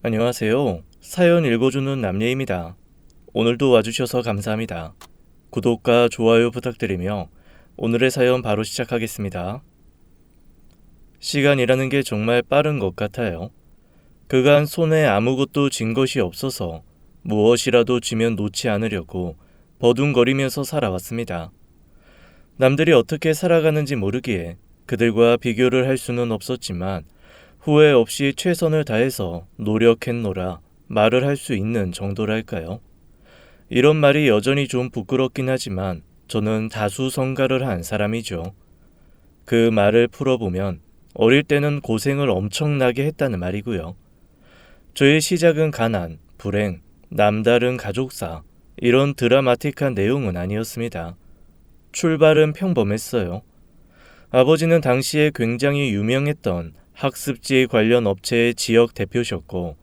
안녕하세요. 사연 읽어주는 남예입니다. 오늘도 와주셔서 감사합니다. 구독과 좋아요 부탁드리며 오늘의 사연 바로 시작하겠습니다. 시간이라는 게 정말 빠른 것 같아요. 그간 손에 아무것도 쥔 것이 없어서 무엇이라도 쥐면 놓지 않으려고 버둥거리면서 살아왔습니다. 남들이 어떻게 살아가는지 모르기에 그들과 비교를 할 수는 없었지만 후회 없이 최선을 다해서 노력했노라 말을 할 수 있는 정도랄까요? 이런 말이 여전히 좀 부끄럽긴 하지만 저는 다수성가를 한 사람이죠. 그 말을 풀어보면 어릴 때는 고생을 엄청나게 했다는 말이고요. 저의 시작은 가난, 불행, 남다른 가족사, 이런 드라마틱한 내용은 아니었습니다. 출발은 평범했어요. 아버지는 당시에 굉장히 유명했던 학습지 관련 업체의 지역 대표셨고,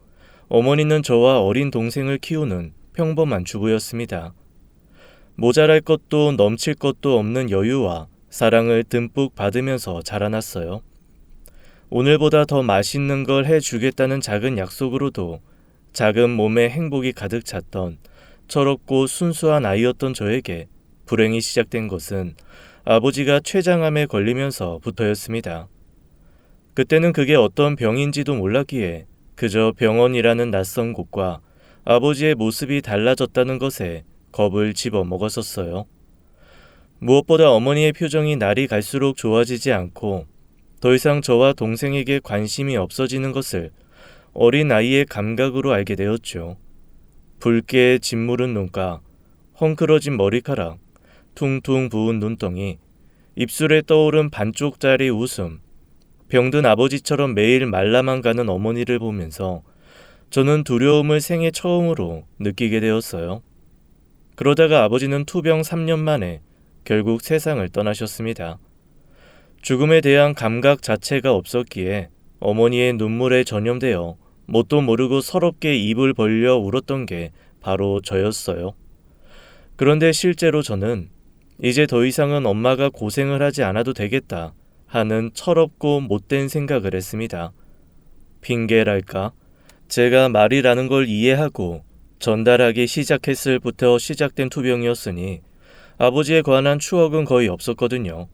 어머니는 저와 어린 동생을 키우는 평범한 주부였습니다. 모자랄 것도 넘칠 것도 없는 여유와 사랑을 듬뿍 받으면서 자라났어요. 오늘보다 더 맛있는 걸 해주겠다는 작은 약속으로도 작은 몸에 행복이 가득 찼던 철없고 순수한 아이였던 저에게 불행이 시작된 것은 아버지가 췌장암에 걸리면서부터였습니다. 그때는 그게 어떤 병인지도 몰랐기에 그저 병원이라는 낯선 곳과 아버지의 모습이 달라졌다는 것에 겁을 집어먹었었어요. 무엇보다 어머니의 표정이 날이 갈수록 좋아지지 않고 더 이상 저와 동생에게 관심이 없어지는 것을 어린 아이의 감각으로 알게 되었죠. 붉게 짓무른 눈가, 헝클어진 머리카락, 퉁퉁 부은 눈덩이, 입술에 떠오른 반쪽짜리 웃음, 병든 아버지처럼 매일 말라만 가는 어머니를 보면서 저는 두려움을 생애 처음으로 느끼게 되었어요. 그러다가 아버지는 투병 3년 만에 결국 세상을 떠나셨습니다. 죽음에 대한 감각 자체가 없었기에 어머니의 눈물에 전염되어 뭣도 모르고 서럽게 입을 벌려 울었던 게 바로 저였어요. 그런데 실제로 저는 이제 더 이상은 엄마가 고생을 하지 않아도 되겠다 하는 철없고 못된 생각을 했습니다. 핑계랄까? 제가 말이라는 걸 이해하고 전달하기 시작했을부터 시작된 투병이었으니 아버지에 관한 추억은 거의 없었거든요.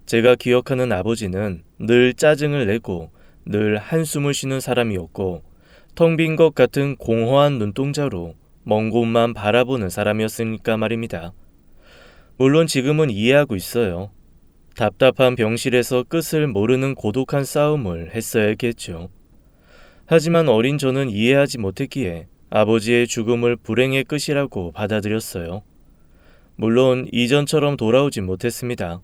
제가 기억하는 아버지는 늘 짜증을 내고 늘 한숨을 쉬는 사람이었고 텅 빈 것 같은 공허한 눈동자로 먼 곳만 바라보는 사람이었으니까 말입니다. 물론 지금은 이해하고 있어요. 답답한 병실에서 끝을 모르는 고독한 싸움을 했어야겠죠. 하지만 어린 저는 이해하지 못했기에 아버지의 죽음을 불행의 끝이라고 받아들였어요. 물론 이전처럼 돌아오진 못했습니다.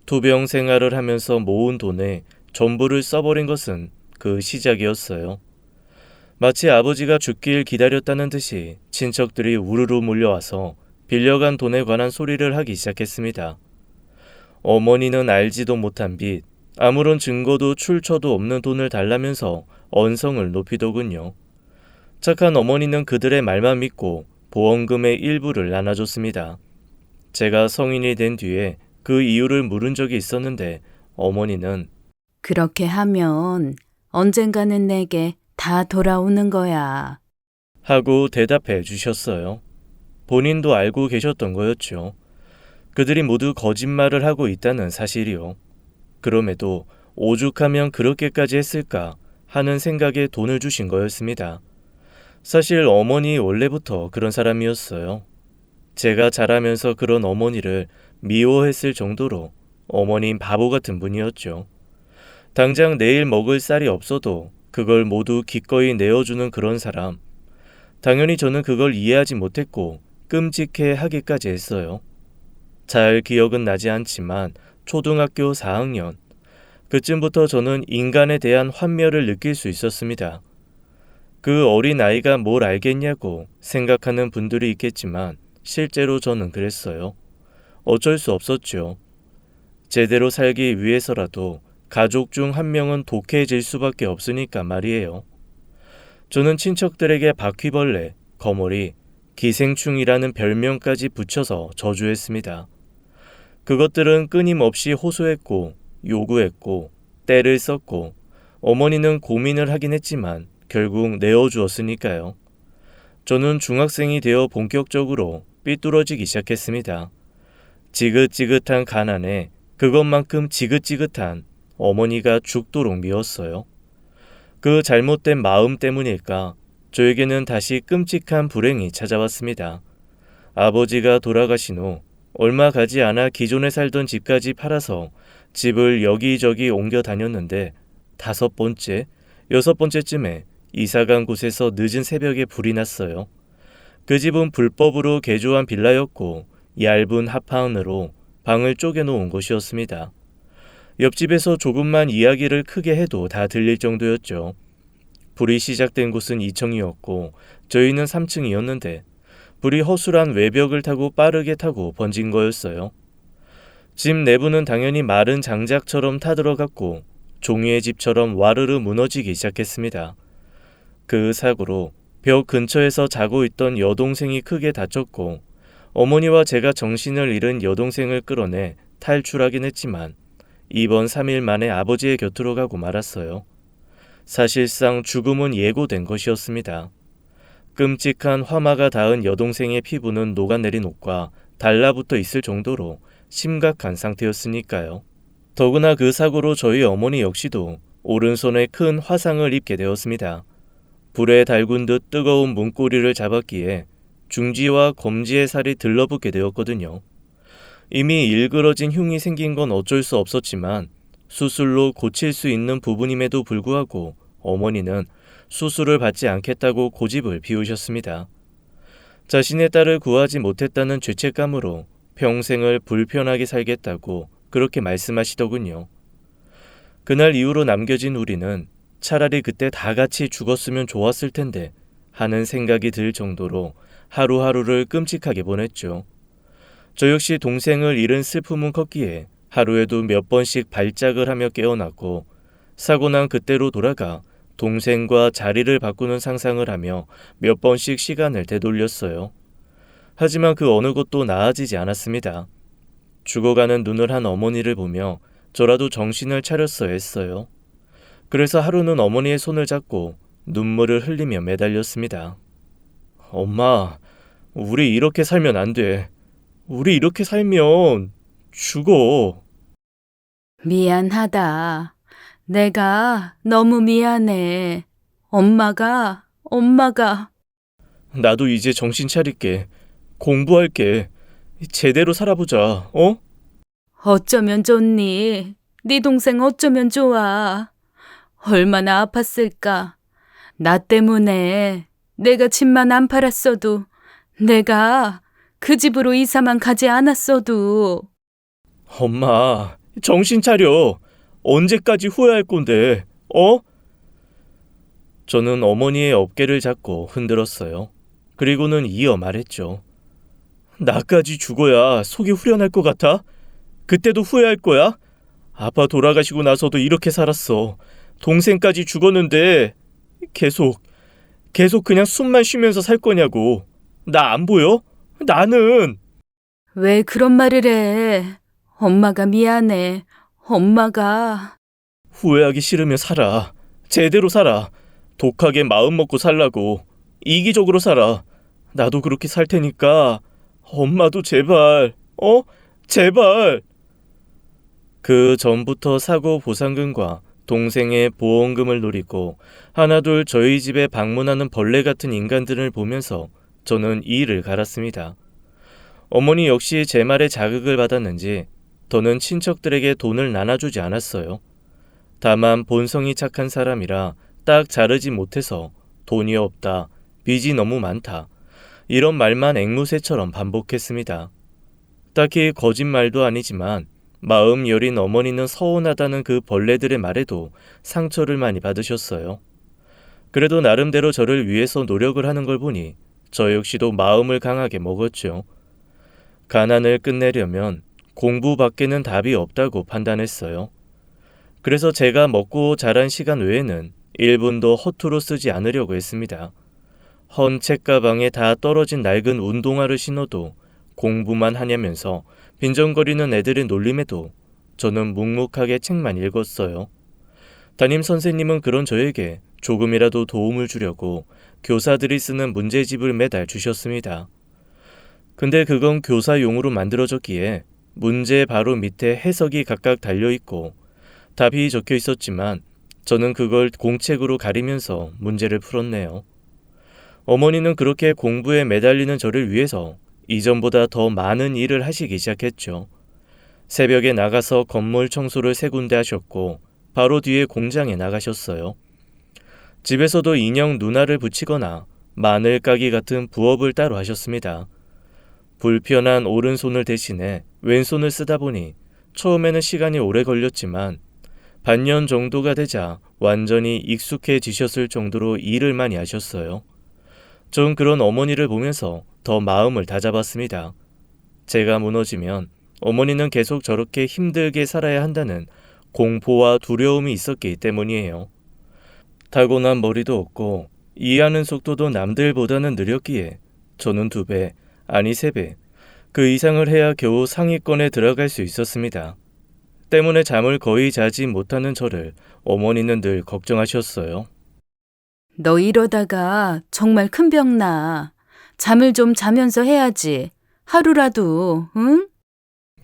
투병 생활을 하면서 모은 돈의 전부를 써버린 것은 그 시작이었어요. 마치 아버지가 죽길 기다렸다는 듯이 친척들이 우르르 몰려와서 빌려간 돈에 관한 소리를 하기 시작했습니다. 어머니는 알지도 못한 빚, 아무런 증거도 출처도 없는 돈을 달라면서 언성을 높이더군요. 착한 어머니는 그들의 말만 믿고 보험금의 일부를 나눠줬습니다. 제가 성인이 된 뒤에 그 이유를 물은 적이 있었는데 어머니는 그렇게 하면 언젠가는 내게 다 돌아오는 거야. 하고 대답해 주셨어요. 본인도 알고 계셨던 거였죠. 그들이 모두 거짓말을 하고 있다는 사실이요. 그럼에도 오죽하면 그렇게까지 했을까 하는 생각에 돈을 주신 거였습니다. 사실 어머니 원래부터 그런 사람이었어요. 제가 자라면서 그런 어머니를 미워했을 정도로 어머님 바보 같은 분이었죠. 당장 내일 먹을 쌀이 없어도 그걸 모두 기꺼이 내어주는 그런 사람. 당연히 저는 그걸 이해하지 못했고 끔찍해 하기까지 했어요. 잘 기억은 나지 않지만 초등학교 4학년, 그쯤부터 저는 인간에 대한 환멸을 느낄 수 있었습니다. 그 어린 아이가 뭘 알겠냐고 생각하는 분들이 있겠지만 실제로 저는 그랬어요. 어쩔 수 없었죠. 제대로 살기 위해서라도 가족 중 한 명은 독해질 수밖에 없으니까 말이에요. 저는 친척들에게 바퀴벌레, 거머리, 기생충이라는 별명까지 붙여서 저주했습니다. 그것들은 끊임없이 호소했고 요구했고 때를 썼고 어머니는 고민을 하긴 했지만 결국 내어주었으니까요. 저는 중학생이 되어 본격적으로 삐뚤어지기 시작했습니다. 지긋지긋한 가난에 그것만큼 지긋지긋한 어머니가 죽도록 미웠어요. 그 잘못된 마음 때문일까 저에게는 다시 끔찍한 불행이 찾아왔습니다. 아버지가 돌아가신 후 얼마 가지 않아 기존에 살던 집까지 팔아서 집을 여기저기 옮겨 다녔는데 5번째, 6번째쯤에 이사간 곳에서 늦은 새벽에 불이 났어요. 그 집은 불법으로 개조한 빌라였고 얇은 합판으로 방을 쪼개놓은 곳이었습니다. 옆집에서 조금만 이야기를 크게 해도 다 들릴 정도였죠. 불이 시작된 곳은 2층이었고 저희는 3층이었는데 불이 허술한 외벽을 타고 빠르게 타고 번진 거였어요. 집 내부는 당연히 마른 장작처럼 타들어갔고 종이의 집처럼 와르르 무너지기 시작했습니다. 그 사고로 벽 근처에서 자고 있던 여동생이 크게 다쳤고 어머니와 제가 정신을 잃은 여동생을 끌어내 탈출하긴 했지만 이번 3일 만에 아버지의 곁으로 가고 말았어요. 사실상 죽음은 예고된 것이었습니다. 끔찍한 화마가 닿은 여동생의 피부는 녹아내린 옷과 달라붙어 있을 정도로 심각한 상태였으니까요. 더구나 그 사고로 저희 어머니 역시도 오른손에 큰 화상을 입게 되었습니다. 불에 달군 듯 뜨거운 문고리를 잡았기에 중지와 검지의 살이 들러붙게 되었거든요. 이미 일그러진 흉이 생긴 건 어쩔 수 없었지만 수술로 고칠 수 있는 부분임에도 불구하고 어머니는 수술을 받지 않겠다고 고집을 피우셨습니다. 자신의 딸을 구하지 못했다는 죄책감으로 평생을 불편하게 살겠다고 그렇게 말씀하시더군요. 그날 이후로 남겨진 우리는 차라리 그때 다 같이 죽었으면 좋았을 텐데 하는 생각이 들 정도로 하루하루를 끔찍하게 보냈죠. 저 역시 동생을 잃은 슬픔은 컸기에 하루에도 몇 번씩 발작을 하며 깨어났고 사고 난 그때로 돌아가 동생과 자리를 바꾸는 상상을 하며 몇 번씩 시간을 되돌렸어요. 하지만 그 어느 것도 나아지지 않았습니다. 죽어가는 눈을 한 어머니를 보며 저라도 정신을 차렸어야 했어요. 그래서 하루는 어머니의 손을 잡고 눈물을 흘리며 매달렸습니다. 엄마, 우리 이렇게 살면 안 돼. 우리 이렇게 살면 죽어. 미안하다. 내가 너무 미안해. 엄마가. 나도 이제 정신 차릴게. 공부할게. 제대로 살아보자, 어? 어쩌면 좋니? 네 동생 어쩌면 좋아. 얼마나 아팠을까. 나 때문에 내가 집만 안 팔았어도, 내가 그 집으로 이사만 가지 않았어도. 엄마, 정신 차려. 언제까지 후회할 건데, 어? 저는 어머니의 어깨를 잡고 흔들었어요. 그리고는 이어 말했죠. 나까지 죽어야 속이 후련할 것 같아? 그때도 후회할 거야? 아빠 돌아가시고 나서도 이렇게 살았어. 동생까지 죽었는데 계속 그냥 숨만 쉬면서 살 거냐고. 나 안 보여? 나는. 왜 그런 말을 해? 엄마가 미안해. 엄마가. 후회하기 싫으면 살아. 제대로 살아. 독하게 마음 먹고 살라고. 이기적으로 살아. 나도 그렇게 살 테니까 엄마도 제발, 제발. 그 전부터 사고 보상금과 동생의 보험금을 노리고 하나둘 저희 집에 방문하는 벌레 같은 인간들을 보면서 저는 이를 갈았습니다. 어머니 역시 제 말에 자극을 받았는지 더는 친척들에게 돈을 나눠주지 않았어요. 다만 본성이 착한 사람이라 딱 자르지 못해서 돈이 없다, 빚이 너무 많다, 이런 말만 앵무새처럼 반복했습니다. 딱히 거짓말도 아니지만 마음 여린 어머니는 서운하다는 그 벌레들의 말에도 상처를 많이 받으셨어요. 그래도 나름대로 저를 위해서 노력을 하는 걸 보니 저 역시도 마음을 강하게 먹었죠. 가난을 끝내려면 공부밖에는 답이 없다고 판단했어요. 그래서 제가 먹고 자란 시간 외에는 1분도 허투루 쓰지 않으려고 했습니다. 헌 책가방에 다 떨어진 낡은 운동화를 신어도 공부만 하냐면서 빈정거리는 애들의 놀림에도 저는 묵묵하게 책만 읽었어요. 담임 선생님은 그런 저에게 조금이라도 도움을 주려고 교사들이 쓰는 문제집을 매달 주셨습니다. 근데 그건 교사용으로 만들어졌기에 문제 바로 밑에 해석이 각각 달려있고 답이 적혀 있었지만 저는 그걸 공책으로 가리면서 문제를 풀었네요. 어머니는 그렇게 공부에 매달리는 저를 위해서 이전보다 더 많은 일을 하시기 시작했죠. 새벽에 나가서 건물 청소를 3군데 하셨고 바로 뒤에 공장에 나가셨어요. 집에서도 인형 누나를 붙이거나 마늘 까기 같은 부업을 따로 하셨습니다. 불편한 오른손을 대신에 왼손을 쓰다 보니 처음에는 시간이 오래 걸렸지만 반년 정도가 되자 완전히 익숙해지셨을 정도로 일을 많이 하셨어요. 전 그런 어머니를 보면서 더 마음을 다잡았습니다. 제가 무너지면 어머니는 계속 저렇게 힘들게 살아야 한다는 공포와 두려움이 있었기 때문이에요. 타고난 머리도 없고 이해하는 속도도 남들보다는 느렸기에 저는 2배, 아니 3배, 그 이상을 해야 겨우 상위권에 들어갈 수 있었습니다. 때문에 잠을 거의 자지 못하는 저를 어머니는 늘 걱정하셨어요. 너 이러다가 정말 큰 병 나. 잠을 좀 자면서 해야지. 하루라도, 응?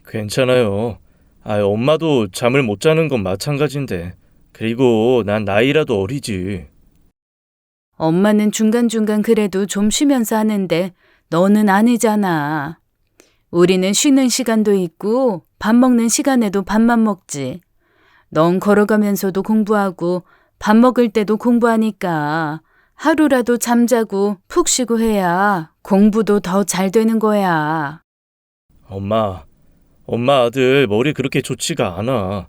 괜찮아요. 엄마도 잠을 못 자는 건 마찬가지인데. 그리고 난 나이라도 어리지. 엄마는 중간중간 그래도 좀 쉬면서 하는데 너는 아니잖아. 우리는 쉬는 시간도 있고 밥 먹는 시간에도 밥만 먹지. 넌 걸어가면서도 공부하고 밥 먹을 때도 공부하니까 하루라도 잠자고 푹 쉬고 해야 공부도 더 잘 되는 거야. 엄마 아들 머리 그렇게 좋지가 않아.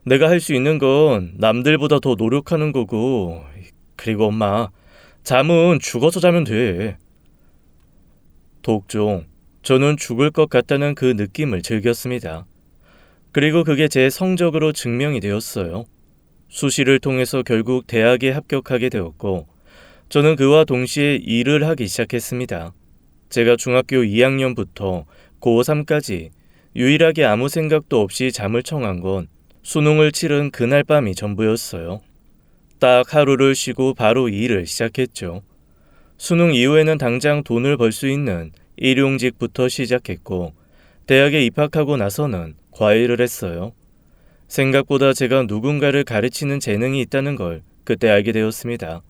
내가 할 수 있는 건 남들보다 더 노력하는 거고. 그리고 엄마, 잠은 죽어서 자면 돼. 독종, 저는 죽을 것 같다는 그 느낌을 즐겼습니다. 그리고 그게 제 성적으로 증명이 되었어요. 수시를 통해서 결국 대학에 합격하게 되었고 저는 그와 동시에 일을 하기 시작했습니다. 제가 중학교 2학년부터 고3까지 유일하게 아무 생각도 없이 잠을 청한 건 수능을 치른 그날 밤이 전부였어요. 딱 하루를 쉬고 바로 일을 시작했죠. 수능 이후에는 당장 돈을 벌 수 있는 일용직부터 시작했고 대학에 입학하고 나서는 과외를 했어요. 생각보다 제가 누군가를 가르치는 재능이 있다는 걸 그때 알게 되었습니다.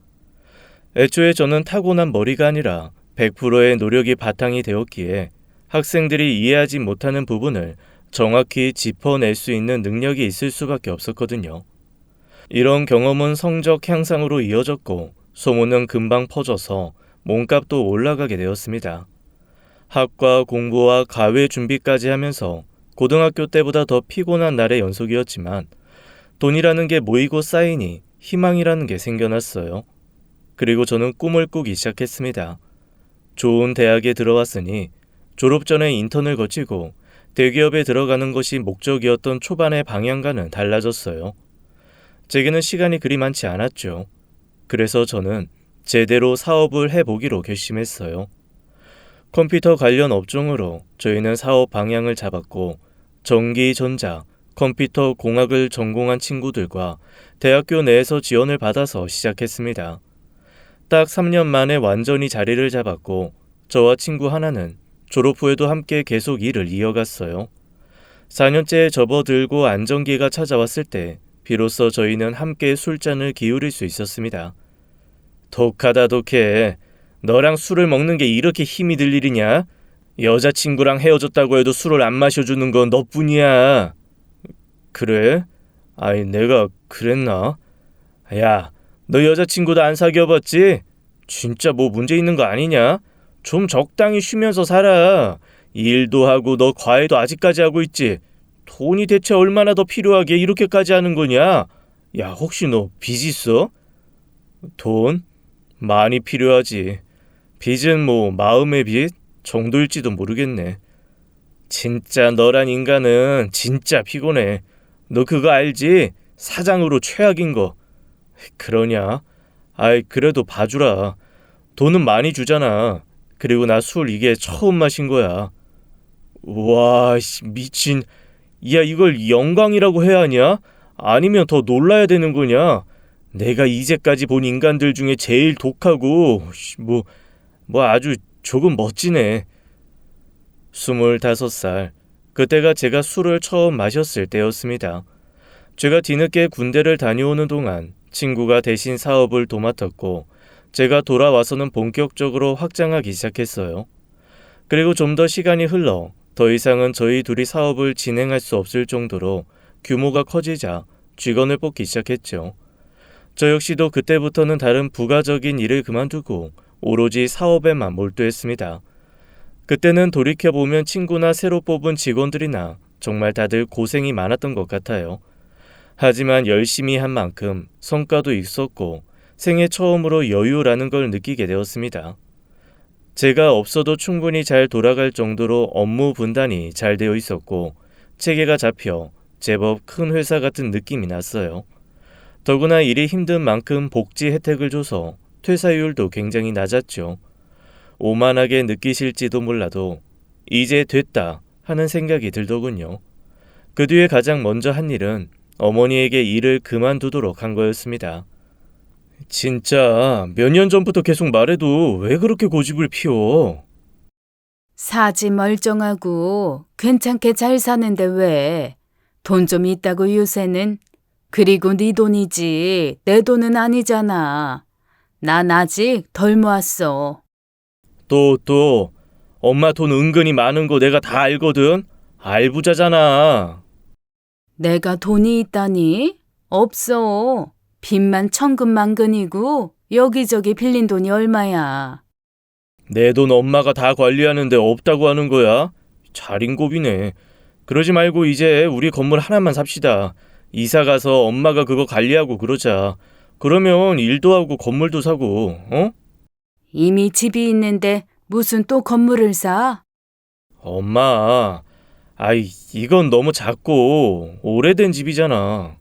애초에 저는 타고난 머리가 아니라 100%의 노력이 바탕이 되었기에 학생들이 이해하지 못하는 부분을 정확히 짚어낼 수 있는 능력이 있을 수밖에 없었거든요. 이런 경험은 성적 향상으로 이어졌고 소문은 금방 퍼져서 몸값도 올라가게 되었습니다. 학과 공부와 과외 준비까지 하면서 고등학교 때보다 더 피곤한 날의 연속이었지만 돈이라는 게 모이고 쌓이니 희망이라는 게 생겨났어요. 그리고 저는 꿈을 꾸기 시작했습니다. 좋은 대학에 들어왔으니 졸업 전에 인턴을 거치고 대기업에 들어가는 것이 목적이었던 초반의 방향과는 달라졌어요. 제게는 시간이 그리 많지 않았죠. 그래서 저는 제대로 사업을 해보기로 결심했어요. 컴퓨터 관련 업종으로 저희는 사업 방향을 잡았고 전기, 전자, 컴퓨터 공학을 전공한 친구들과 대학교 내에서 지원을 받아서 시작했습니다. 딱 3년 만에 완전히 자리를 잡았고 저와 친구 하나는 졸업 후에도 함께 계속 일을 이어갔어요. 4년째에 접어들고 안정기가 찾아왔을 때 비로소 저희는 함께 술잔을 기울일 수 있었습니다. 독하다 독해. 너랑 술을 먹는 게 이렇게 힘이 들 일이냐? 여자친구랑 헤어졌다고 해도 술을 안 마셔주는 건 너뿐이야. 그래? 내가 그랬나? 야, 너 여자친구도 안 사귀어봤지? 진짜 뭐 문제 있는 거 아니냐? 좀 적당히 쉬면서 살아. 일도 하고 너 과외도 아직까지 하고 있지? 돈이 대체 얼마나 더 필요하게 이렇게까지 하는 거냐? 야, 혹시 너 빚 있어? 돈? 많이 필요하지. 빚은 뭐 마음의 빚 정도일지도 모르겠네. 진짜 너란 인간은 진짜 피곤해. 너 그거 알지? 사장으로 최악인 거. 그러냐? 그래도 봐주라. 돈은 많이 주잖아. 그리고 나 술 이게 처음 마신 거야. 와, 미친. 야, 이걸 영광이라고 해야 하냐? 아니면 더 놀라야 되는 거냐? 내가 이제까지 본 인간들 중에 제일 독하고 뭐 아주 조금 멋지네. 25살. 그때가 제가 술을 처음 마셨을 때였습니다. 제가 뒤늦게 군대를 다녀오는 동안 친구가 대신 사업을 도맡았고 제가 돌아와서는 본격적으로 확장하기 시작했어요. 그리고 좀 더 시간이 흘러 더 이상은 저희 둘이 사업을 진행할 수 없을 정도로 규모가 커지자 직원을 뽑기 시작했죠. 저 역시도 그때부터는 다른 부가적인 일을 그만두고 오로지 사업에만 몰두했습니다. 그때는 돌이켜보면 친구나 새로 뽑은 직원들이나 정말 다들 고생이 많았던 것 같아요. 하지만 열심히 한 만큼 성과도 있었고 생애 처음으로 여유라는 걸 느끼게 되었습니다. 제가 없어도 충분히 잘 돌아갈 정도로 업무 분단이 잘 되어 있었고 체계가 잡혀 제법 큰 회사 같은 느낌이 났어요. 더구나 일이 힘든 만큼 복지 혜택을 줘서 퇴사율도 굉장히 낮았죠. 오만하게 느끼실지도 몰라도 이제 됐다 하는 생각이 들더군요. 그 뒤에 가장 먼저 한 일은 어머니에게 일을 그만두도록 한 거였습니다. 진짜 몇 년 전부터 계속 말해도 왜 그렇게 고집을 피워? 사지 멀쩡하고 괜찮게 잘 사는데 왜? 돈 좀 있다고 요새는. 그리고 네 돈이지 내 돈은 아니잖아. 난 아직 덜 모았어. 또 엄마 돈 은근히 많은 거 내가 다 알거든. 알부자잖아. 내가 돈이 있다니? 없어. 빚만 천근만근이고 여기저기 빌린 돈이 얼마야. 내 돈 엄마가 다 관리하는데 없다고 하는 거야? 잘인고비네. 그러지 말고 이제 우리 건물 하나만 삽시다. 이사 가서 엄마가 그거 관리하고 그러자. 그러면 일도 하고 건물도 사고, 어? 이미 집이 있는데 무슨 또 건물을 사? 엄마, 이건 너무 작고 오래된 집이잖아.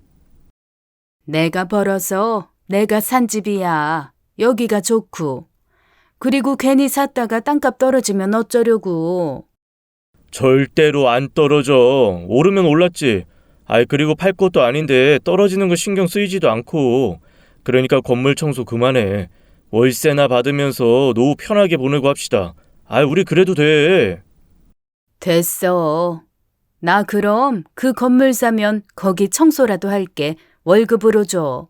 내가 벌어서 내가 산 집이야. 여기가 좋고. 그리고 괜히 샀다가 땅값 떨어지면 어쩌려고. 절대로 안 떨어져. 오르면 올랐지. 그리고 팔 것도 아닌데 떨어지는 거 신경 쓰이지도 않고. 그러니까 건물 청소 그만해. 월세나 받으면서 노후 편하게 보내고 합시다. 우리 그래도 돼. 됐어. 나 그럼 그 건물 사면 거기 청소라도 할게. 월급으로 줘.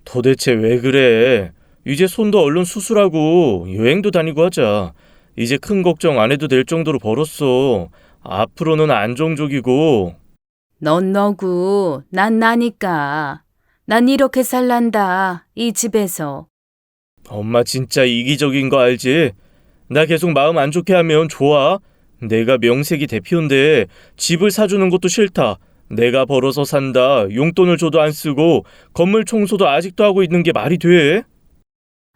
도대체 왜 그래? 이제 손도 얼른 수술하고 여행도 다니고 하자. 이제 큰 걱정 안 해도 될 정도로 벌었어. 앞으로는 안정적이고. 넌 너고 난 나니까. 난 이렇게 살란다. 이 집에서. 엄마 진짜 이기적인 거 알지? 나 계속 마음 안 좋게 하면 좋아? 내가 명색이 대표인데 집을 사주는 것도 싫다. 내가 벌어서 산다. 용돈을 줘도 안 쓰고 건물 청소도 아직도 하고 있는 게 말이 돼?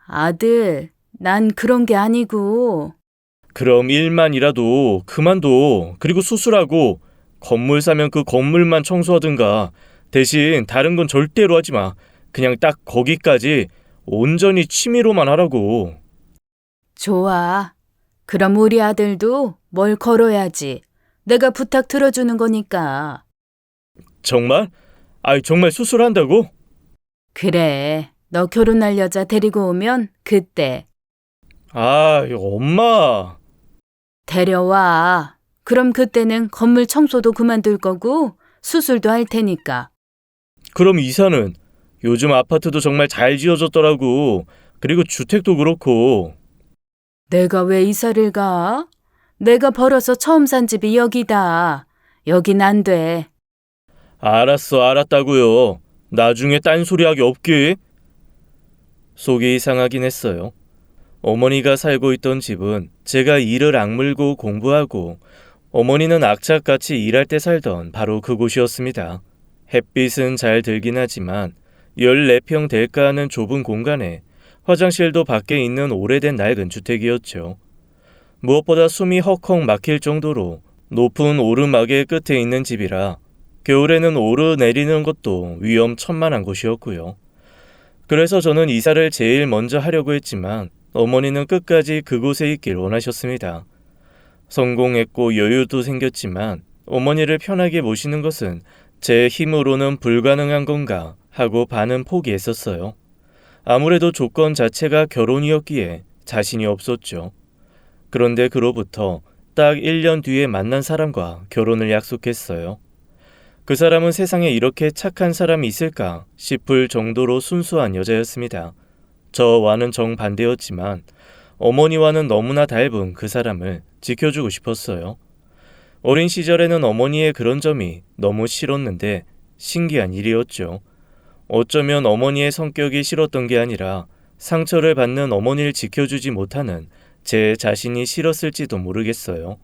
아들, 난 그런 게 아니고. 그럼 일만이라도 그만둬. 그리고 수술하고 건물 사면 그 건물만 청소하든가. 대신 다른 건 절대로 하지 마. 그냥 딱 거기까지 온전히 취미로만 하라고. 좋아. 그럼 우리 아들도 뭘 걸어야지. 내가 부탁 들어주는 거니까. 정말? 정말 수술한다고? 그래. 너 결혼할 여자 데리고 오면 그때. 엄마. 데려와. 그럼 그때는 건물 청소도 그만둘 거고 수술도 할 테니까. 그럼 이사는? 요즘 아파트도 정말 잘 지어졌더라고. 그리고 주택도 그렇고. 내가 왜 이사를 가? 내가 벌어서 처음 산 집이 여기다. 여긴 안 돼. 알았다고요. 나중에 딴소리하기 없게. 속이 상하긴 했어요. 어머니가 살고 있던 집은 제가 이를 악물고 공부하고 어머니는 악착같이 일할 때 살던 바로 그곳이었습니다. 햇빛은 잘 들긴 하지만 14평 될까 하는 좁은 공간에 화장실도 밖에 있는 오래된 낡은 주택이었죠. 무엇보다 숨이 헉헉 막힐 정도로 높은 오르막의 끝에 있는 집이라 겨울에는 오르내리는 것도 위험천만한 곳이었고요. 그래서 저는 이사를 제일 먼저 하려고 했지만 어머니는 끝까지 그곳에 있길 원하셨습니다. 성공했고 여유도 생겼지만 어머니를 편하게 모시는 것은 제 힘으로는 불가능한 건가 하고 반은 포기했었어요. 아무래도 조건 자체가 결혼이었기에 자신이 없었죠. 그런데 그로부터 딱 1년 뒤에 만난 사람과 결혼을 약속했어요. 그 사람은 세상에 이렇게 착한 사람이 있을까 싶을 정도로 순수한 여자였습니다. 저와는 정반대였지만 어머니와는 너무나 닮은 그 사람을 지켜주고 싶었어요. 어린 시절에는 어머니의 그런 점이 너무 싫었는데 신기한 일이었죠. 어쩌면 어머니의 성격이 싫었던 게 아니라 상처를 받는 어머니를 지켜주지 못하는 제 자신이 싫었을지도 모르겠어요.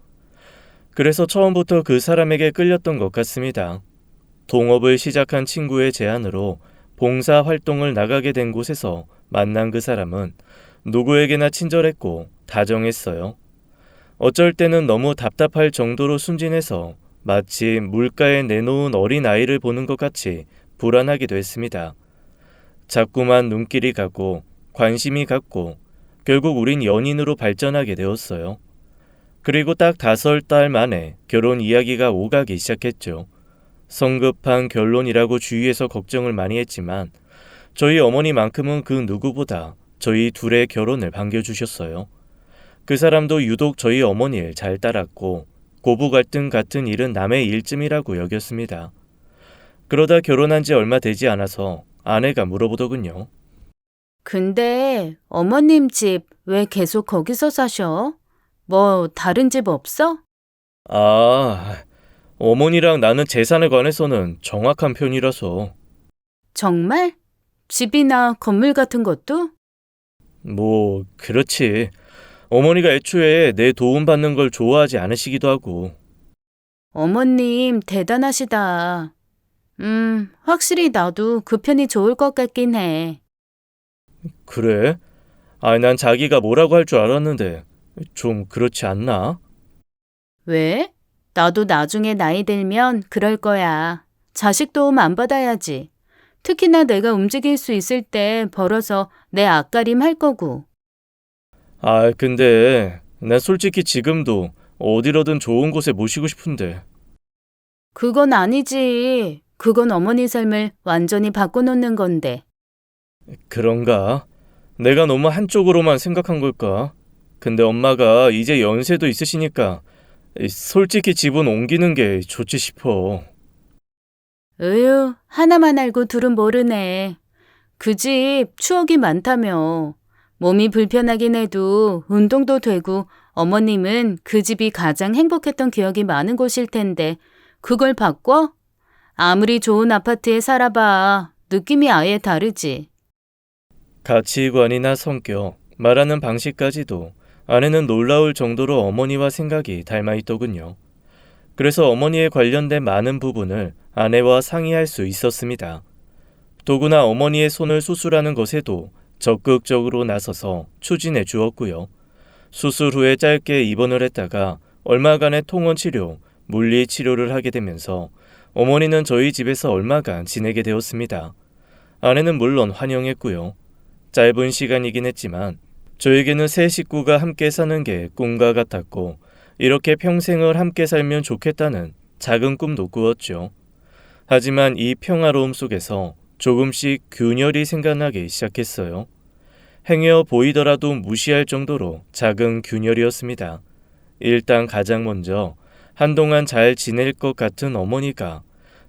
그래서 처음부터 그 사람에게 끌렸던 것 같습니다. 동업을 시작한 친구의 제안으로 봉사 활동을 나가게 된 곳에서 만난 그 사람은 누구에게나 친절했고 다정했어요. 어쩔 때는 너무 답답할 정도로 순진해서 마치 물가에 내놓은 어린 아이를 보는 것 같이 불안하기도 했습니다. 자꾸만 눈길이 가고 관심이 갔고 결국 우린 연인으로 발전하게 되었어요. 그리고 딱 5달 만에 결혼 이야기가 오가기 시작했죠. 성급한 결론이라고 주위에서 걱정을 많이 했지만 저희 어머니만큼은 그 누구보다 저희 둘의 결혼을 반겨주셨어요. 그 사람도 유독 저희 어머니를 잘 따랐고 고부 갈등 같은 일은 남의 일쯤이라고 여겼습니다. 그러다 결혼한 지 얼마 되지 않아서 아내가 물어보더군요. 근데 어머님 집 왜 계속 거기서 사셔? 뭐 다른 집 없어? 어머니랑 나는 재산에 관해서는 정확한 편이라서. 정말? 집이나 건물 같은 것도? 뭐 그렇지. 어머니가 애초에 내 도움받는 걸 좋아하지 않으시기도 하고. 어머님 대단하시다. 확실히 나도 그 편이 좋을 것 같긴 해. 그래? 난 자기가 뭐라고 할 줄 알았는데 좀 그렇지 않나? 왜? 나도 나중에 나이 들면 그럴 거야. 자식 도움 안 받아야지. 특히나 내가 움직일 수 있을 때 벌어서 내 앞가림 할 거고. 근데 난 솔직히 지금도 어디로든 좋은 곳에 모시고 싶은데. 그건 아니지. 그건 어머니 삶을 완전히 바꿔놓는 건데. 그런가? 내가 너무 한쪽으로만 생각한 걸까? 근데 엄마가 이제 연세도 있으시니까 솔직히 집은 옮기는 게 좋지 싶어. 으유, 하나만 알고 둘은 모르네. 그 집 추억이 많다며. 몸이 불편하긴 해도 운동도 되고 어머님은 그 집이 가장 행복했던 기억이 많은 곳일 텐데 그걸 바꿔? 아무리 좋은 아파트에 살아봐. 느낌이 아예 다르지. 가치관이나 성격, 말하는 방식까지도 아내는 놀라울 정도로 어머니와 생각이 닮아 있더군요. 그래서 어머니에 관련된 많은 부분을 아내와 상의할 수 있었습니다. 더구나 어머니의 손을 수술하는 것에도 적극적으로 나서서 추진해 주었고요. 수술 후에 짧게 입원을 했다가 얼마간의 통원치료, 물리치료를 하게 되면서 어머니는 저희 집에서 얼마간 지내게 되었습니다. 아내는 물론 환영했고요. 짧은 시간이긴 했지만 저에게는 세 식구가 함께 사는 게 꿈과 같았고 이렇게 평생을 함께 살면 좋겠다는 작은 꿈도 꾸었죠. 하지만 이 평화로움 속에서 조금씩 균열이 생겨나기 시작했어요. 행여 보이더라도 무시할 정도로 작은 균열이었습니다. 일단 가장 먼저 한동안 잘 지낼 것 같은 어머니가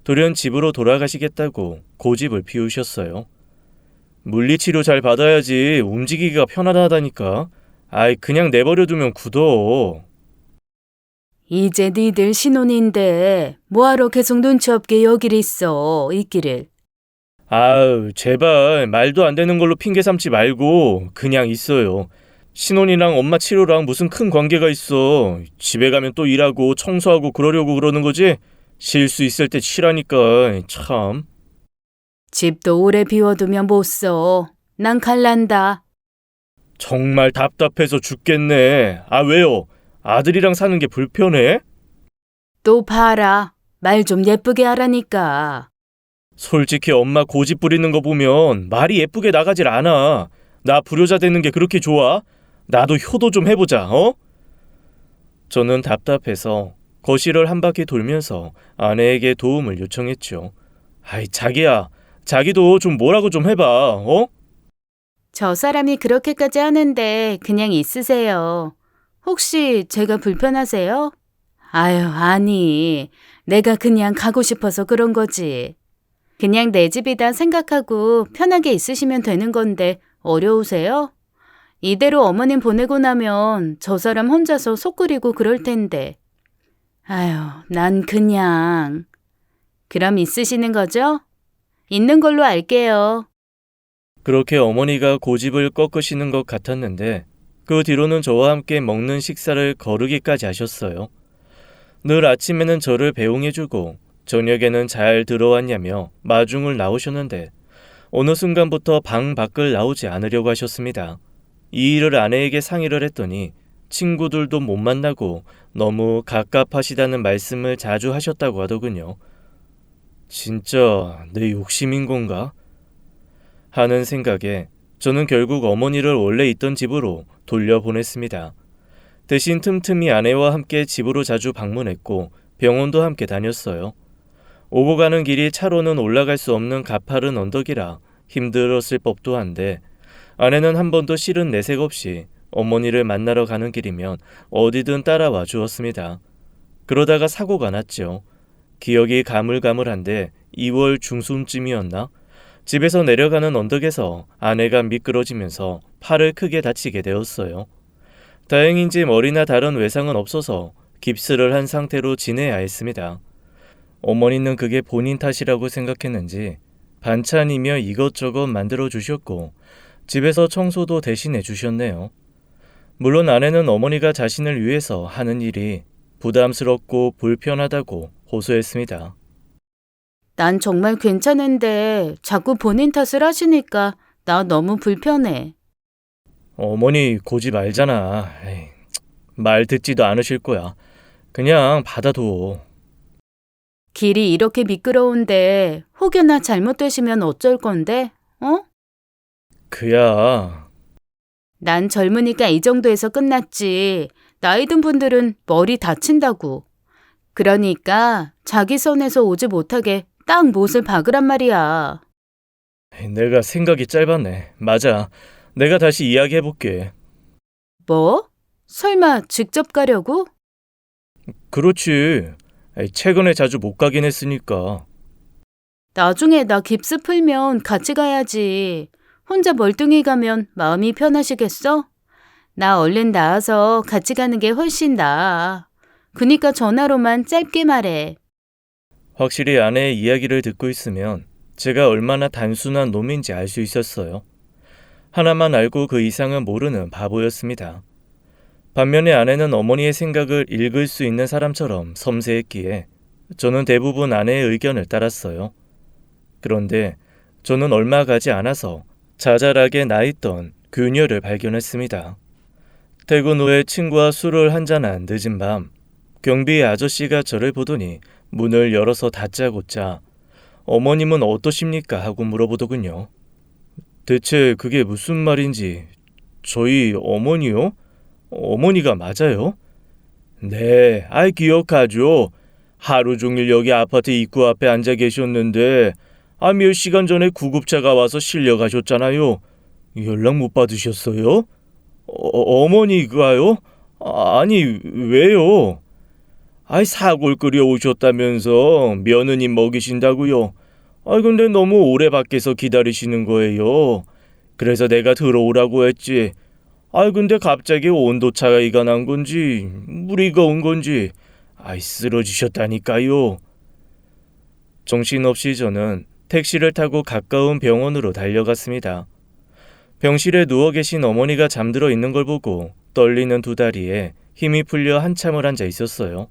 돌연 집으로 돌아가시겠다고 고집을 피우셨어요. 물리치료 잘 받아야지 움직이기가 편하다니까. 그냥 내버려두면 굳어. 이제 니들 신혼인데 뭐하러 계속 눈치 없게 여길 있어, 있기를. 제발 말도 안 되는 걸로 핑계 삼지 말고 그냥 있어요. 신혼이랑 엄마 치료랑 무슨 큰 관계가 있어. 집에 가면 또 일하고 청소하고 그러려고 그러는 거지? 쉴 수 있을 때 쉬라니까. 참. 집도 오래 비워두면 못 써. 난 갈란다. 정말 답답해서 죽겠네. 왜요? 아들이랑 사는 게 불편해? 또 봐라. 말 좀 예쁘게 하라니까. 솔직히 엄마 고집 부리는 거 보면 말이 예쁘게 나가질 않아. 나 불효자 되는 게 그렇게 좋아? 나도 효도 좀 해보자, 어? 저는 답답해서 거실을 한 바퀴 돌면서 아내에게 도움을 요청했죠. 아이, 자기야. 자기도 좀 뭐라고 좀 해봐. 어? 저 사람이 그렇게까지 하는데 그냥 있으세요. 혹시 제가 불편하세요? 아유, 아니. 내가 그냥 가고 싶어서 그런 거지. 그냥 내 집이다 생각하고 편하게 있으시면 되는 건데 어려우세요? 이대로 어머님 보내고 나면 저 사람 혼자서 속 끓이고 그럴 텐데. 아유, 난 그냥. 그럼 있으시는 거죠? 있는 걸로 알게요. 그렇게 어머니가 고집을 꺾으시는 것 같았는데 그 뒤로는 저와 함께 먹는 식사를 거르기까지 하셨어요. 늘 아침에는 저를 배웅해주고 저녁에는 잘 들어왔냐며 마중을 나오셨는데 어느 순간부터 방 밖을 나오지 않으려고 하셨습니다. 이 일을 아내에게 상의를 했더니 친구들도 못 만나고 너무 갑갑하시다는 말씀을 자주 하셨다고 하더군요. 진짜 내 욕심인 건가? 하는 생각에 저는 결국 어머니를 원래 있던 집으로 돌려보냈습니다. 대신 틈틈이 아내와 함께 집으로 자주 방문했고 병원도 함께 다녔어요. 오고 가는 길이 차로는 올라갈 수 없는 가파른 언덕이라 힘들었을 법도 한데 아내는 한 번도 싫은 내색 없이 어머니를 만나러 가는 길이면 어디든 따라와 주었습니다. 그러다가 사고가 났죠. 기억이 가물가물한데 2월 중순쯤이었나? 집에서 내려가는 언덕에서 아내가 미끄러지면서 팔을 크게 다치게 되었어요. 다행인지 머리나 다른 외상은 없어서 깁스를 한 상태로 지내야 했습니다. 어머니는 그게 본인 탓이라고 생각했는지 반찬이며 이것저것 만들어 주셨고 집에서 청소도 대신해 주셨네요. 물론 아내는 어머니가 자신을 위해서 하는 일이 부담스럽고 불편하다고 호소했습니다. 난 정말 괜찮은데 자꾸 본인 탓을 하시니까 나 너무 불편해. 어머니 고집 알잖아. 에이, 말 듣지도 않으실 거야. 그냥 받아둬. 길이 이렇게 미끄러운데 혹여나 잘못되시면 어쩔 건데? 어? 그야. 난 젊으니까 이 정도에서 끝났지. 나이 든 분들은 머리 다친다고. 그러니까 자기 선에서 오지 못하게 딱 못을 박으란 말이야. 내가 생각이 짧았네. 맞아. 내가 다시 이야기해볼게. 뭐? 설마 직접 가려고? 그렇지. 최근에 자주 못 가긴 했으니까. 나중에 나 깁스 풀면 같이 가야지. 혼자 멀뚱히 가면 마음이 편하시겠어? 나 얼른 나와서 같이 가는 게 훨씬 나아. 그니까 전화로만 짧게 말해. 확실히 아내의 이야기를 듣고 있으면 제가 얼마나 단순한 놈인지 알 수 있었어요. 하나만 알고 그 이상은 모르는 바보였습니다. 반면에 아내는 어머니의 생각을 읽을 수 있는 사람처럼 섬세했기에 저는 대부분 아내의 의견을 따랐어요. 그런데 저는 얼마 가지 않아서 자잘하게 나있던 그녀를 발견했습니다. 퇴근 후에 친구와 술을 한잔한 늦은 밤, 경비 아저씨가 저를 보더니 문을 열어서 다짜고짜 어머님은 어떠십니까? 하고 물어보더군요. 대체 그게 무슨 말인지. 저희 어머니요? 어머니가 맞아요? 네, 기억하죠. 하루 종일 여기 아파트 입구 앞에 앉아 계셨는데 몇 시간 전에 구급차가 와서 실려가셨잖아요. 연락 못 받으셨어요? 어머니가요? 아니, 왜요? 사골 끓여 오셨다면서 며느님 먹이신다고요. 근데 너무 오래 밖에서 기다리시는 거예요. 그래서 내가 들어오라고 했지. 근데 갑자기 온도 차이가 난 건지 무리가 온 건지 쓰러지셨다니까요. 정신없이 저는 택시를 타고 가까운 병원으로 달려갔습니다. 병실에 누워 계신 어머니가 잠들어 있는 걸 보고 떨리는 두 다리에 힘이 풀려 한참을 앉아 있었어요.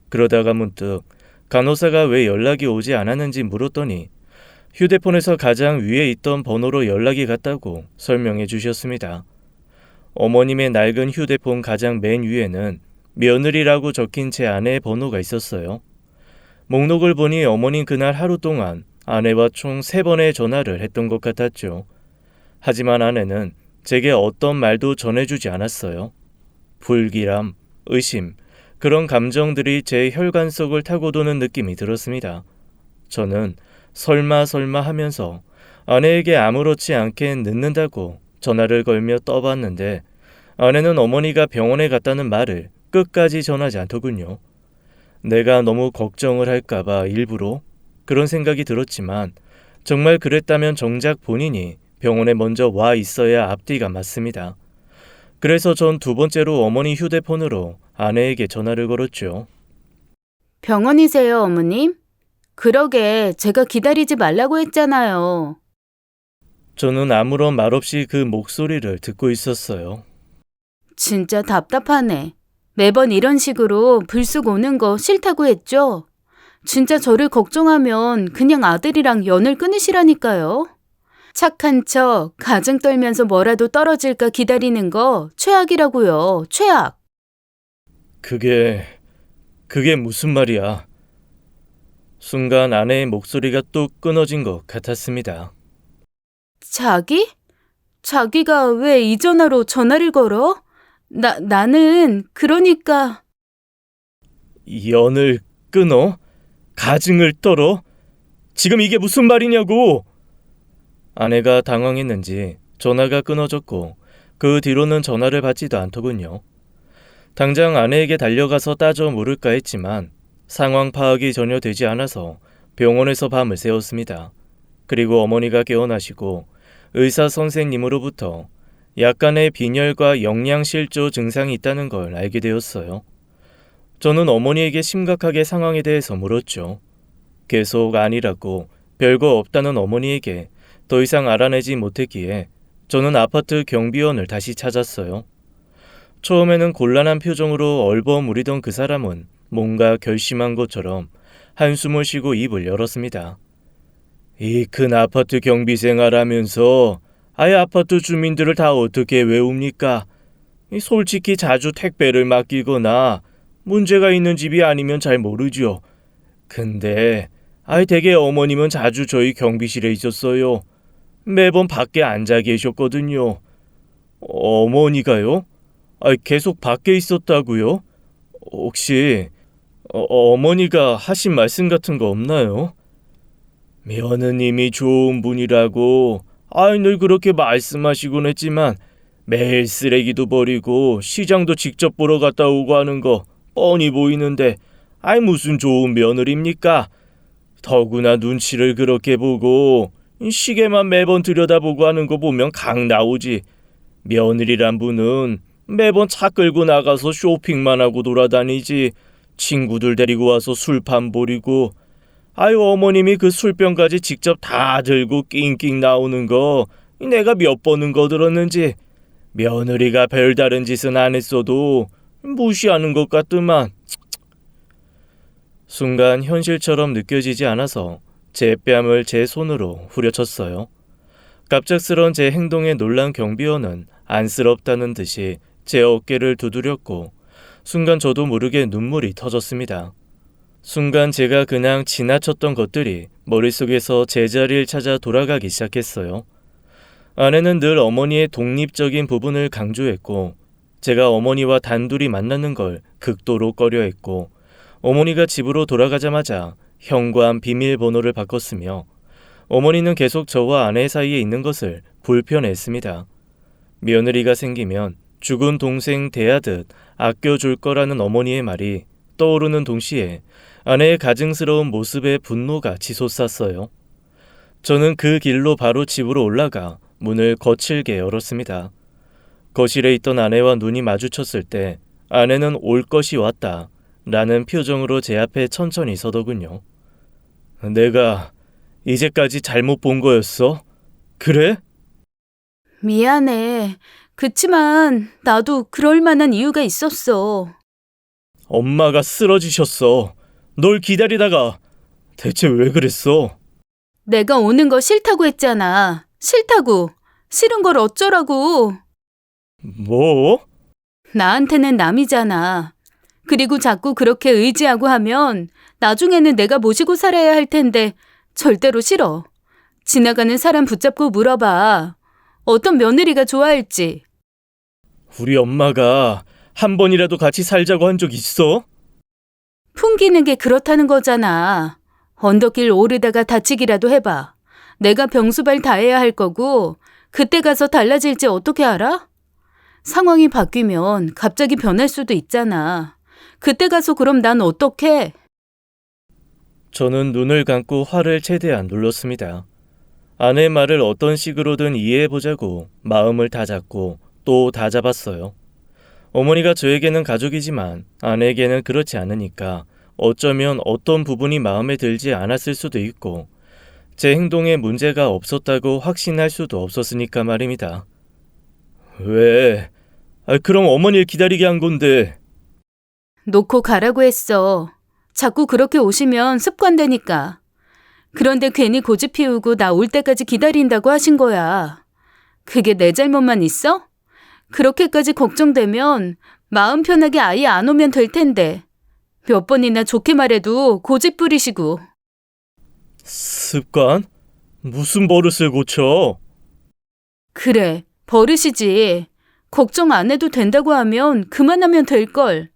그러다가 문득 간호사가 왜 연락이 오지 않았는지 물었더니 휴대폰에서 가장 위에 있던 번호로 연락이 갔다고 설명해 주셨습니다. 어머님의 낡은 휴대폰 가장 맨 위에는 며느리라고 적힌 제 아내의 번호가 있었어요. 목록을 보니 어머닌 그날 하루 동안 아내와 총 3번의 전화를 했던 것 같았죠. 하지만 아내는 제게 어떤 말도 전해주지 않았어요. 불길함, 의심, 그런 감정들이 제 혈관 속을 타고 도는 느낌이 들었습니다. 저는 설마 하면서 아내에게 아무렇지 않게 늦는다고 전화를 걸며 떠봤는데 아내는 어머니가 병원에 갔다는 말을 끝까지 전하지 않더군요. 내가 너무 걱정을 할까봐 일부러 그런 생각이 들었지만 정말 그랬다면 정작 본인이 병원에 먼저 와 있어야 앞뒤가 맞습니다. 그래서 전 두 번째로 어머니 휴대폰으로 아내에게 전화를 걸었죠. 병원이세요, 어머님? 그러게 제가 기다리지 말라고 했잖아요. 저는 아무런 말 없이 그 목소리를 듣고 있었어요. 진짜 답답하네. 매번 이런 식으로 불쑥 오는 거 싫다고 했죠? 진짜 저를 걱정하면 그냥 아들이랑 연을 끊으시라니까요. 착한 척 가증 떨면서 뭐라도 떨어질까 기다리는 거 최악이라고요. 최악. 그게 무슨 말이야? 순간 아내의 목소리가 뚝 끊어진 것 같았습니다. 자기? 자기가 왜 이 전화로 전화를 걸어? 나는 그러니까. 연을 끊어? 가증을 떨어? 지금 이게 무슨 말이냐고! 아내가 당황했는지 전화가 끊어졌고 그 뒤로는 전화를 받지도 않더군요. 당장 아내에게 달려가서 따져 물을까 했지만 상황 파악이 전혀 되지 않아서 병원에서 밤을 새웠습니다. 그리고 어머니가 깨어나시고 의사 선생님으로부터 약간의 빈혈과 영양실조 증상이 있다는 걸 알게 되었어요. 저는 어머니에게 심각하게 상황에 대해서 물었죠. 계속 아니라고 별거 없다는 어머니에게 더 이상 알아내지 못했기에 저는 아파트 경비원을 다시 찾았어요. 처음에는 곤란한 표정으로 얼버무리던 그 사람은 뭔가 결심한 것처럼 한숨을 쉬고 입을 열었습니다. 이 큰 아파트 경비생활하면서 아예 아파트 주민들을 다 어떻게 외웁니까? 솔직히 자주 택배를 맡기거나 문제가 있는 집이 아니면 잘 모르죠. 근데 되게 어머님은 자주 저희 경비실에 있었어요. 매번 밖에 앉아 계셨거든요. 어머니가요? 계속 밖에 있었다고요? 혹시 어머니가 하신 말씀 같은 거 없나요? 며느님이 좋은 분이라고 늘 그렇게 말씀하시곤 했지만 매일 쓰레기도 버리고 시장도 직접 보러 갔다 오고 하는 거 뻔히 보이는데 무슨 좋은 며느리입니까? 더구나 눈치를 그렇게 보고 시계만 매번 들여다보고 하는 거 보면 강 나오지. 며느리란 분은 매번 차 끌고 나가서 쇼핑만 하고 돌아다니지 친구들 데리고 와서 술판 버리고 어머님이 그 술병까지 직접 다 들고 낑낑 나오는 거 내가 몇 번은 거들었는지 며느리가 별다른 짓은 안 했어도 무시하는 것 같더만. 순간 현실처럼 느껴지지 않아서 제 뺨을 제 손으로 후려쳤어요. 갑작스런 제 행동에 놀란 경비원은 안쓰럽다는 듯이 제 어깨를 두드렸고 순간 저도 모르게 눈물이 터졌습니다. 순간 제가 그냥 지나쳤던 것들이 머릿속에서 제자리를 찾아 돌아가기 시작했어요. 아내는 늘 어머니의 독립적인 부분을 강조했고 제가 어머니와 단둘이 만나는 걸 극도로 꺼려했고 어머니가 집으로 돌아가자마자 현관 비밀번호를 바꿨으며 어머니는 계속 저와 아내 사이에 있는 것을 불편해했습니다. 며느리가 생기면 죽은 동생 대하듯 아껴줄 거라는 어머니의 말이 떠오르는 동시에 아내의 가증스러운 모습에 분노가 치솟았어요. 저는 그 길로 바로 집으로 올라가 문을 거칠게 열었습니다. 거실에 있던 아내와 눈이 마주쳤을 때 아내는 올 것이 왔다 라는 표정으로 제 앞에 천천히 서더군요. 내가 이제까지 잘못 본 거였어? 그래? 미안해. 그치만 나도 그럴 만한 이유가 있었어. 엄마가 쓰러지셨어. 널 기다리다가 대체 왜 그랬어? 내가 오는 거 싫다고 했잖아. 싫다고. 싫은 걸 어쩌라고. 뭐? 나한테는 남이잖아. 그리고 자꾸 그렇게 의지하고 하면 나중에는 내가 모시고 살아야 할 텐데 절대로 싫어. 지나가는 사람 붙잡고 물어봐. 어떤 며느리가 좋아할지. 우리 엄마가 한 번이라도 같이 살자고 한 적 있어? 풍기는 게 그렇다는 거잖아. 언덕길 오르다가 다치기라도 해봐. 내가 병수발 다 해야 할 거고 그때 가서 달라질지 어떻게 알아? 상황이 바뀌면 갑자기 변할 수도 있잖아. 그때 가서 그럼 난 어떡해? 저는 눈을 감고 화를 최대한 눌렀습니다. 아내의 말을 어떤 식으로든 이해해보자고 마음을 다잡고 또 다잡았어요. 어머니가 저에게는 가족이지만 아내에게는 그렇지 않으니까 어쩌면 어떤 부분이 마음에 들지 않았을 수도 있고 제 행동에 문제가 없었다고 확신할 수도 없었으니까 말입니다. 왜? 그럼 어머니를 기다리게 한 건데. 놓고 가라고 했어. 자꾸 그렇게 오시면 습관되니까. 그런데 괜히 고집 피우고 나 올 때까지 기다린다고 하신 거야. 그게 내 잘못만 있어? 그렇게까지 걱정되면 마음 편하게 아예 안 오면 될 텐데. 몇 번이나 좋게 말해도 고집 부리시고. 습관? 무슨 버릇을 고쳐? 그래, 버릇이지. 걱정 안 해도 된다고 하면 그만하면 될걸.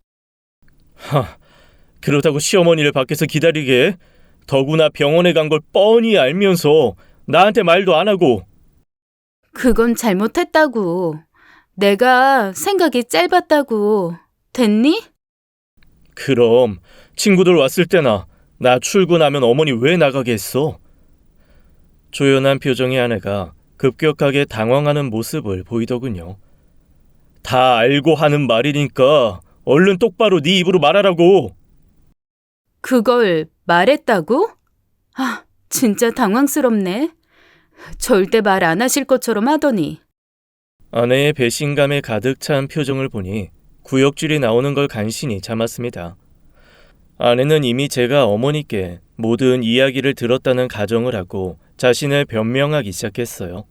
그렇다고 시어머니를 밖에서 기다리게 해? 더구나 병원에 간 걸 뻔히 알면서 나한테 말도 안 하고. 그건 잘못했다고. 내가 생각이 짧았다고. 됐니? 그럼 친구들 왔을 때나 나 출근하면 어머니 왜 나가게 했어? 조연한 표정의 아내가 급격하게 당황하는 모습을 보이더군요. 다 알고 하는 말이니까 얼른 똑바로 네 입으로 말하라고. 그걸 말했다고? 아, 진짜 당황스럽네. 절대 말 안 하실 것처럼 하더니. 아내의 배신감에 가득 찬 표정을 보니 구역질이 나오는 걸 간신히 참았습니다. 아내는 이미 제가 어머니께 모든 이야기를 들었다는 가정을 하고 자신을 변명하기 시작했어요.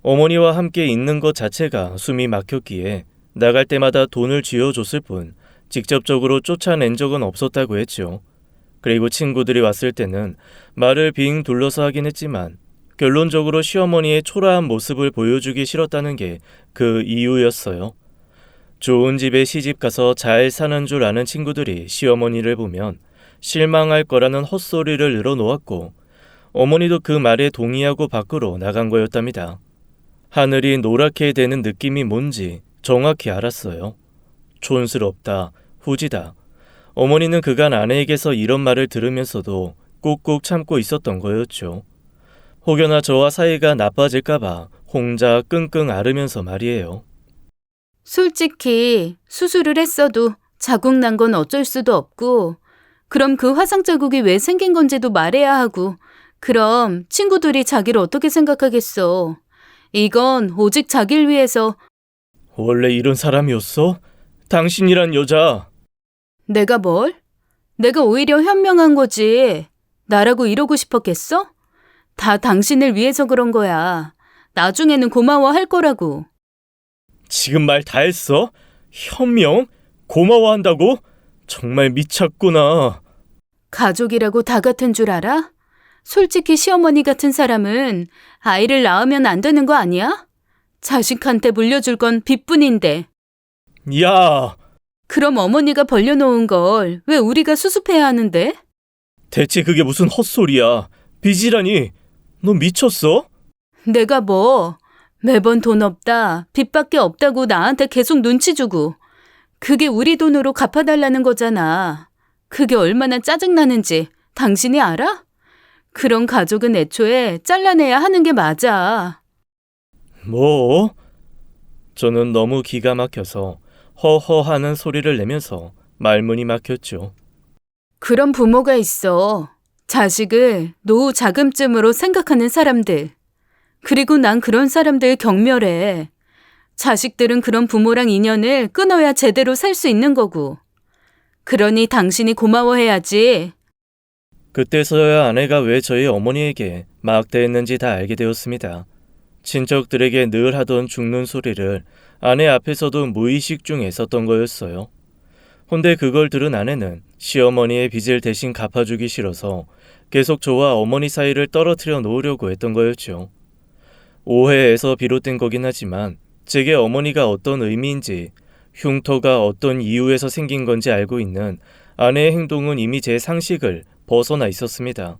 어머니와 함께 있는 것 자체가 숨이 막혔기에 나갈 때마다 돈을 쥐어줬을 뿐 직접적으로 쫓아낸 적은 없었다고 했죠. 그리고 친구들이 왔을 때는 말을 빙 둘러서 하긴 했지만 결론적으로 시어머니의 초라한 모습을 보여주기 싫었다는 게 그 이유였어요. 좋은 집에 시집가서 잘 사는 줄 아는 친구들이 시어머니를 보면 실망할 거라는 헛소리를 늘어놓았고 어머니도 그 말에 동의하고 밖으로 나간 거였답니다. 하늘이 노랗게 되는 느낌이 뭔지 정확히 알았어요. 촌스럽다, 후지다. 어머니는 그간 아내에게서 이런 말을 들으면서도 꾹꾹 참고 있었던 거였죠. 혹여나 저와 사이가 나빠질까봐 혼자 끙끙 앓으면서 말이에요. 솔직히 수술을 했어도 자국 난 건 어쩔 수도 없고, 그럼 그 화상 자국이 왜 생긴 건지도 말해야 하고, 그럼 친구들이 자기를 어떻게 생각하겠어. 이건 오직 자기를 위해서. 원래 이런 사람이었어? 당신이란 여자. 내가 뭘? 내가 오히려 현명한 거지. 나라고 이러고 싶었겠어? 다 당신을 위해서 그런 거야. 나중에는 고마워할 거라고. 지금 말 다 했어? 현명? 고마워한다고? 정말 미쳤구나. 가족이라고 다 같은 줄 알아? 솔직히 시어머니 같은 사람은 아이를 낳으면 안 되는 거 아니야? 자식한테 물려줄 건 빚뿐인데. 야, 그럼 어머니가 벌려놓은 걸 왜 우리가 수습해야 하는데? 대체 그게 무슨 헛소리야. 빚이라니. 너 미쳤어? 내가 뭐 매번 돈 없다, 빚밖에 없다고 나한테 계속 눈치 주고 그게 우리 돈으로 갚아달라는 거잖아. 그게 얼마나 짜증나는지 당신이 알아? 그런 가족은 애초에 잘라내야 하는 게 맞아. 뭐? 저는 너무 기가 막혀서 허허하는 소리를 내면서 말문이 막혔죠. 그런 부모가 있어. 자식을 노후 자금쯤으로 생각하는 사람들. 그리고 난 그런 사람들 경멸해. 자식들은 그런 부모랑 인연을 끊어야 제대로 살 수 있는 거고. 그러니 당신이 고마워해야지. 그때서야 아내가 왜 저희 어머니에게 막대했는지 다 알게 되었습니다. 친척들에게 늘 하던 죽는 소리를 아내 앞에서도 무의식 중에 썼던 거였어요. 헌데 그걸 들은 아내는 시어머니의 빚을 대신 갚아주기 싫어서 계속 저와 어머니 사이를 떨어뜨려 놓으려고 했던 거였죠. 오해에서 비롯된 거긴 하지만 제게 어머니가 어떤 의미인지 흉터가 어떤 이유에서 생긴 건지 알고 있는 아내의 행동은 이미 제 상식을 벗어나 있었습니다.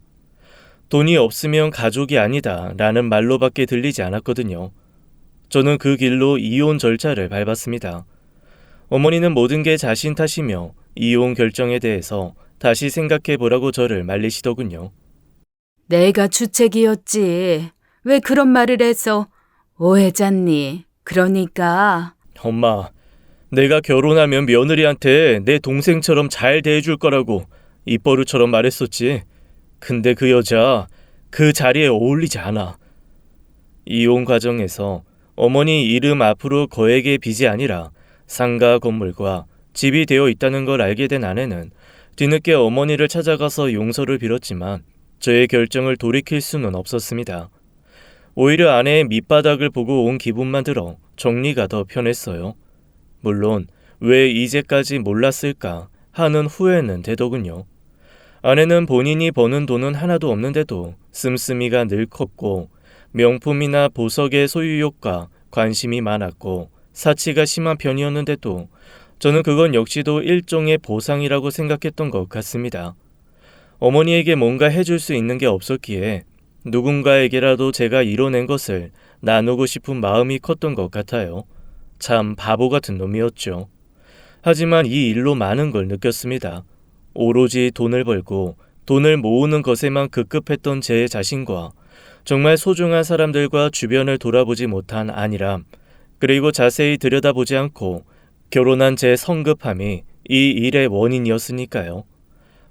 돈이 없으면 가족이 아니다 라는 말로밖에 들리지 않았거든요. 저는 그 길로 이혼 절차를 밟았습니다. 어머니는 모든 게 자신 탓이며 이혼 결정에 대해서 다시 생각해 보라고 저를 말리시더군요. 내가 주책이었지. 왜 그런 말을 해서 오해잖니. 그러니까 엄마, 내가 결혼하면 며느리한테 내 동생처럼 잘 대해줄 거라고 입버릇처럼 말했었지. 근데 그 여자 그 자리에 어울리지 않아. 이혼 과정에서 어머니 이름 앞으로 거액의 빚이 아니라 상가 건물과 집이 되어 있다는 걸 알게 된 아내는 뒤늦게 어머니를 찾아가서 용서를 빌었지만 저의 결정을 돌이킬 수는 없었습니다. 오히려 아내의 밑바닥을 보고 온 기분만 들어 정리가 더 편했어요. 물론 왜 이제까지 몰랐을까 하는 후회는 되더군요. 아내는 본인이 버는 돈은 하나도 없는데도 씀씀이가 늘 컸고 명품이나 보석의 소유욕과 관심이 많았고 사치가 심한 편이었는데도 저는 그건 역시도 일종의 보상이라고 생각했던 것 같습니다. 어머니에게 뭔가 해줄 수 있는 게 없었기에 누군가에게라도 제가 이뤄낸 것을 나누고 싶은 마음이 컸던 것 같아요. 참 바보 같은 놈이었죠. 하지만 이 일로 많은 걸 느꼈습니다. 오로지 돈을 벌고 돈을 모으는 것에만 급급했던 제 자신과 정말 소중한 사람들과 주변을 돌아보지 못한 안일함, 그리고 자세히 들여다보지 않고 결혼한 제 성급함이 이 일의 원인이었으니까요.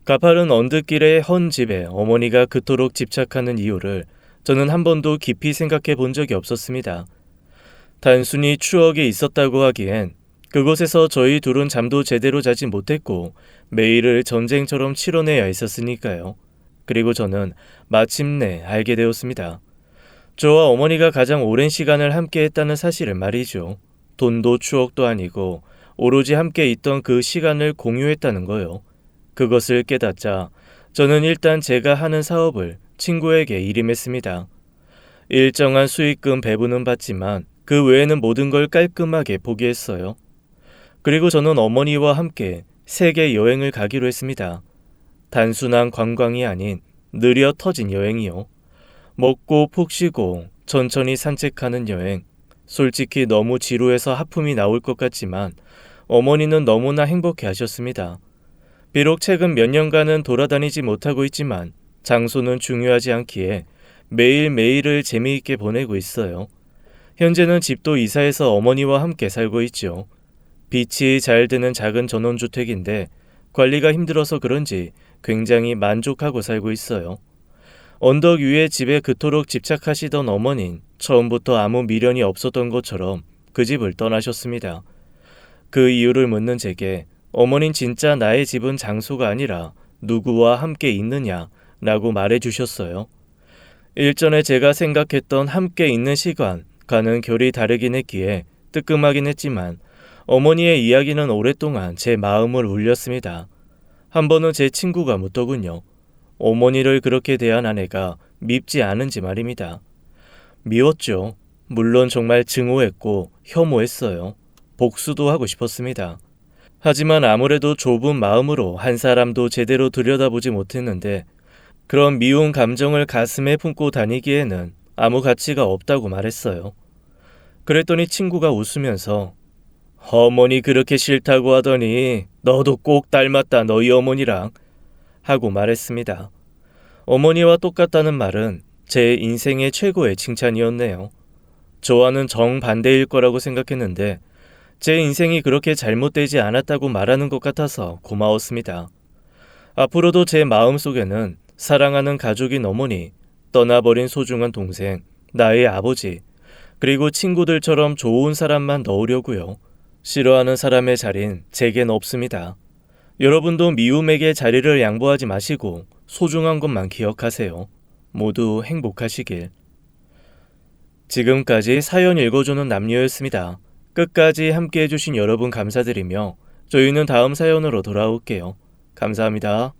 가파른 언덕길의 헌 집에 어머니가 그토록 집착하는 이유를 저는 한 번도 깊이 생각해 본 적이 없었습니다. 단순히 추억이 있었다고 하기엔 그곳에서 저희 둘은 잠도 제대로 자지 못했고 매일을 전쟁처럼 치러내야 했었으니까요. 그리고 저는 마침내 알게 되었습니다. 저와 어머니가 가장 오랜 시간을 함께 했다는 사실을 말이죠. 돈도 추억도 아니고 오로지 함께 있던 그 시간을 공유했다는 거요. 그것을 깨닫자 저는 일단 제가 하는 사업을 친구에게 일임했습니다. 일정한 수익금 배분은 받지만 그 외에는 모든 걸 깔끔하게 포기했어요. 그리고 저는 어머니와 함께 세계 여행을 가기로 했습니다. 단순한 관광이 아닌 느려 터진 여행이요. 먹고 푹 쉬고 천천히 산책하는 여행. 솔직히 너무 지루해서 하품이 나올 것 같지만 어머니는 너무나 행복해 하셨습니다. 비록 최근 몇 년간은 돌아다니지 못하고 있지만 장소는 중요하지 않기에 매일매일을 재미있게 보내고 있어요. 현재는 집도 이사해서 어머니와 함께 살고 있죠. 빛이 잘 드는 작은 전원주택인데 관리가 힘들어서 그런지 굉장히 만족하고 살고 있어요. 언덕 위의 집에 그토록 집착하시던 어머닌 처음부터 아무 미련이 없었던 것처럼 그 집을 떠나셨습니다. 그 이유를 묻는 제게 어머닌 진짜 나의 집은 장소가 아니라 누구와 함께 있느냐라고 말해주셨어요. 일전에 제가 생각했던 함께 있는 시간과는 결이 다르긴 했기에 뜨끔하긴 했지만 어머니의 이야기는 오랫동안 제 마음을 울렸습니다. 한 번은 제 친구가 묻더군요. 어머니를 그렇게 대한 아내가 밉지 않은지 말입니다. 미웠죠. 물론 정말 증오했고 혐오했어요. 복수도 하고 싶었습니다. 하지만 아무래도 좁은 마음으로 한 사람도 제대로 들여다보지 못했는데 그런 미운 감정을 가슴에 품고 다니기에는 아무 가치가 없다고 말했어요. 그랬더니 친구가 웃으면서 어머니 그렇게 싫다고 하더니 너도 꼭 닮았다 너희 어머니랑 하고 말했습니다. 어머니와 똑같다는 말은 제 인생의 최고의 칭찬이었네요. 저와는 정반대일 거라고 생각했는데 제 인생이 그렇게 잘못되지 않았다고 말하는 것 같아서 고마웠습니다. 앞으로도 제 마음속에는 사랑하는 가족인 어머니, 떠나버린 소중한 동생, 나의 아버지, 그리고 친구들처럼 좋은 사람만 넣으려고요. 싫어하는 사람의 자리는 제겐 없습니다. 여러분도 미움에게 자리를 양보하지 마시고 소중한 것만 기억하세요. 모두 행복하시길. 지금까지 사연 읽어주는 남녀였습니다. 끝까지 함께 해주신 여러분 감사드리며 저희는 다음 사연으로 돌아올게요. 감사합니다.